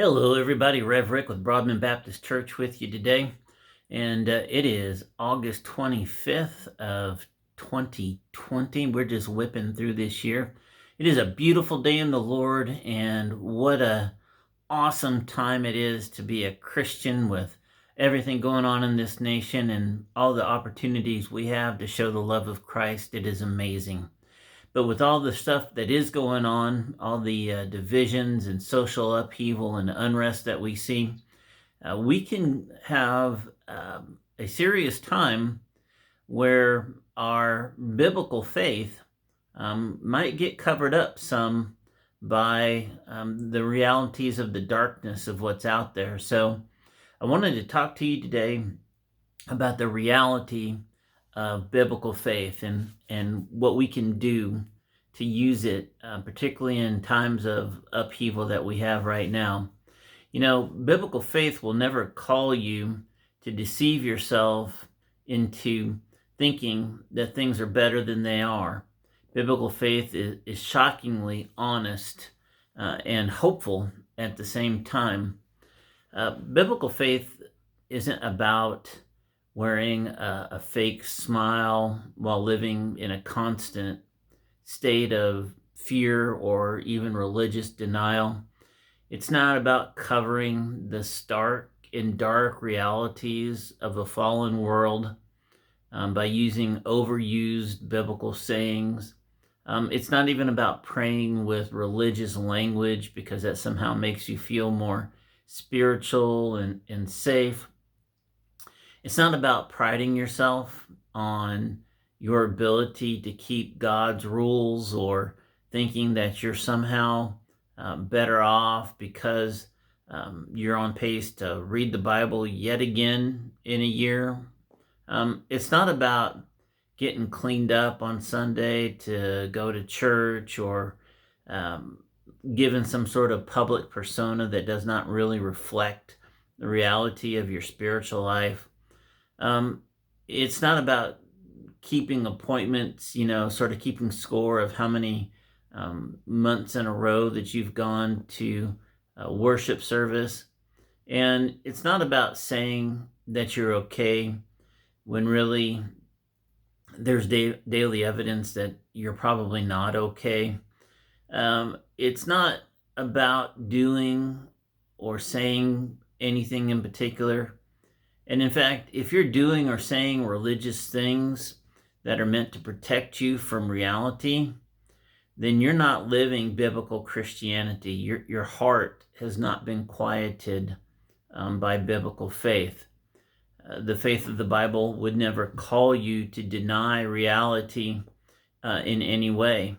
Hello, everybody. Rev Rick with Broadman Baptist Church with you today. And it is August 25th of 2020. We're just whipping through this year. It is a beautiful day in the Lord, and what a awesome time it is to be a Christian with everything going on in this nation and all the opportunities we have to show the love of Christ. It is amazing. But with all the stuff that is going on, all the divisions and social upheaval and unrest that we see, we can have a serious time where our biblical faith might get covered up some by the realities of the darkness of what's out there. So I wanted to talk to you today about the reality of biblical faith and what we can do to use it, particularly in times of upheaval that we have right now. You know, biblical faith will never call you to deceive yourself into thinking that things are better than they are. Biblical faith is shockingly honest and hopeful at the same time. Biblical faith isn't about wearing a fake smile while living in a constant state of fear or even religious denial. It's not about covering the stark and dark realities of a fallen world by using overused biblical sayings. It's not even about praying with religious language because that somehow makes you feel more spiritual and safe. It's not about priding yourself on your ability to keep God's rules or thinking that you're somehow better off because you're on pace to read the Bible yet again in a year. It's not about getting cleaned up on Sunday to go to church or given some sort of public persona that does not really reflect the reality of your spiritual life. It's not about keeping appointments, sort of keeping score of how many months in a row that you've gone to a worship service. And it's not about saying that you're okay when really there's daily evidence that you're probably not okay. It's not about doing or saying anything in particular. And in fact, if you're doing or saying religious things that are meant to protect you from reality, then you're not living biblical Christianity. Your heart has not been quieted by biblical faith. The faith of the Bible would never call you to deny reality in any way.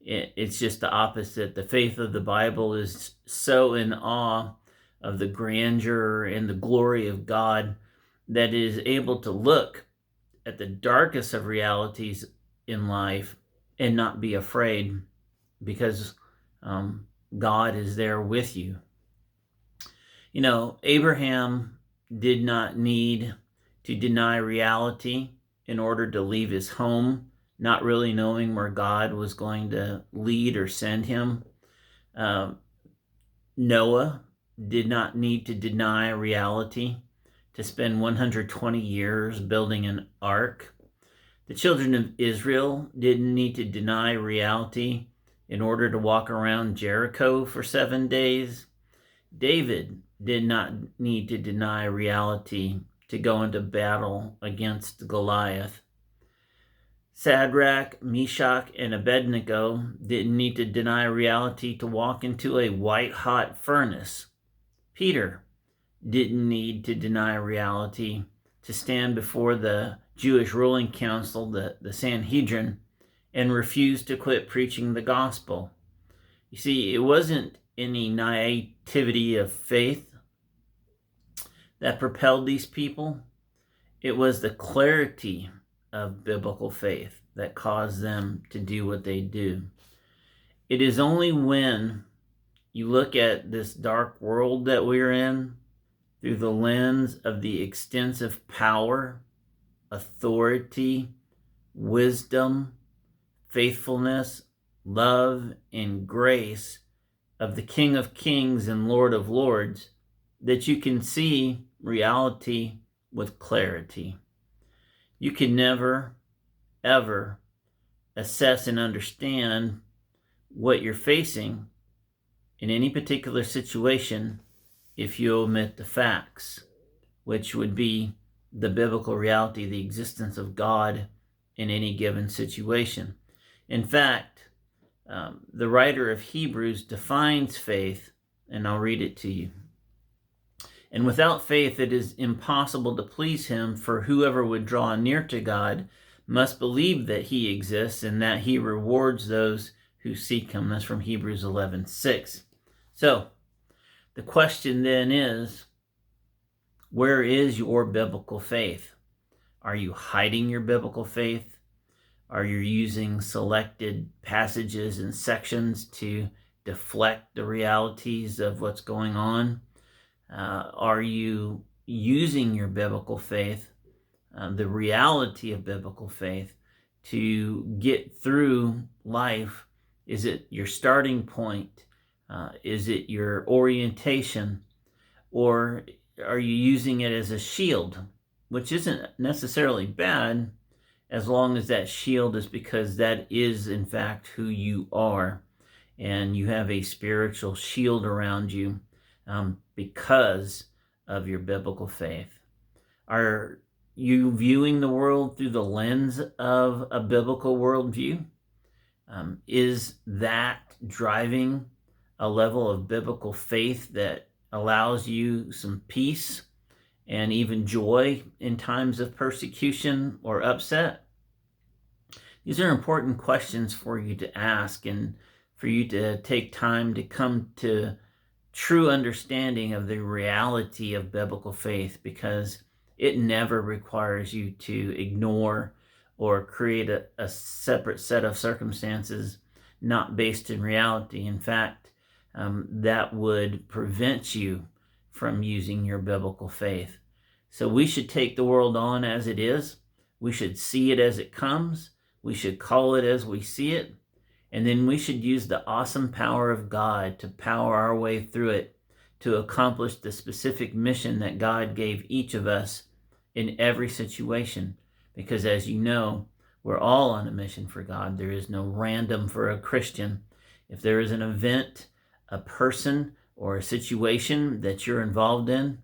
It's just the opposite. The faith of the Bible is so in awe of the grandeur and the glory of God that it is able to look at the darkest of realities in life and not be afraid because God is there with you. You know, Abraham did not need to deny reality in order to leave his home, not really knowing where God was going to lead or send him. Noah did not need to deny reality to spend 120 years building an ark. The children of Israel didn't need to deny reality in order to walk around Jericho for 7 days. David did not need to deny reality to go into battle against Goliath. Shadrach, Meshach, and Abednego didn't need to deny reality to walk into a white-hot furnace. Peter didn't need to deny reality to stand before the Jewish ruling council, the Sanhedrin, and refuse to quit preaching the gospel. You see, it wasn't any naivety of faith that propelled these people. It was the clarity of biblical faith that caused them to do what they do. It is only when you look at this dark world that we're in through the lens of the extensive power, authority, wisdom, faithfulness, love, and grace of the King of Kings and Lord of Lords, that you can see reality with clarity. You can never, ever assess and understand what you're facing in any particular situation if you omit the facts, which would be the biblical reality, the existence of God in any given situation. In fact, the writer of Hebrews defines faith, and I'll read it to you. And without faith, it is impossible to please him, for whoever would draw near to God must believe that he exists and that he rewards those who seek him. That's from Hebrews 11:6. So the question then is, where is your biblical faith? Are you hiding your biblical faith? Are you using selected passages and sections to deflect the realities of what's going on? Are you using your biblical faith, the reality of biblical faith, to get through life? Is it your starting point? Is it your orientation? Or are you using it as a shield, which isn't necessarily bad, as long as that shield is because that is, in fact, who you are, and you have a spiritual shield around you because of your biblical faith. Are you viewing the world through the lens of a biblical worldview? Is that driving a level of biblical faith that allows you some peace and even joy in times of persecution or upset? These are important questions for you to ask and for you to take time to come to true understanding of the reality of biblical faith, because it never requires you to ignore or create a separate set of circumstances not based in reality. In fact, that would prevent you from using your biblical faith. So we should take the world on as it is. We should see it as it comes. We should call it as we see it. And then we should use the awesome power of God to power our way through it, to accomplish the specific mission that God gave each of us in every situation. Because as you know, we're all on a mission for God. There is no random for a Christian. If there is an event, a person, or a situation that you're involved in,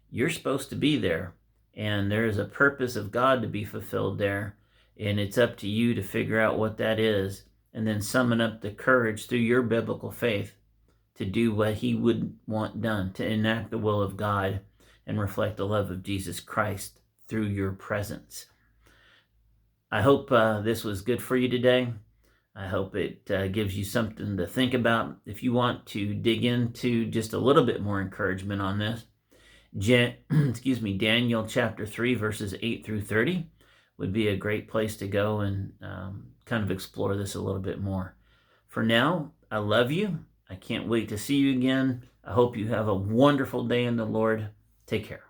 you're supposed to be there. And there is a purpose of God to be fulfilled there. And it's up to you to figure out what that is, and then summon up the courage through your biblical faith to do what he would want done, to enact the will of God and reflect the love of Jesus Christ through your presence. I hope this was good for you today. I hope it gives you something to think about. If you want to dig into just a little bit more encouragement on this, Daniel chapter 3, verses 8 through 30 would be a great place to go and kind of explore this a little bit more. For now, I love you. I can't wait to see you again. I hope you have a wonderful day in the Lord. Take care.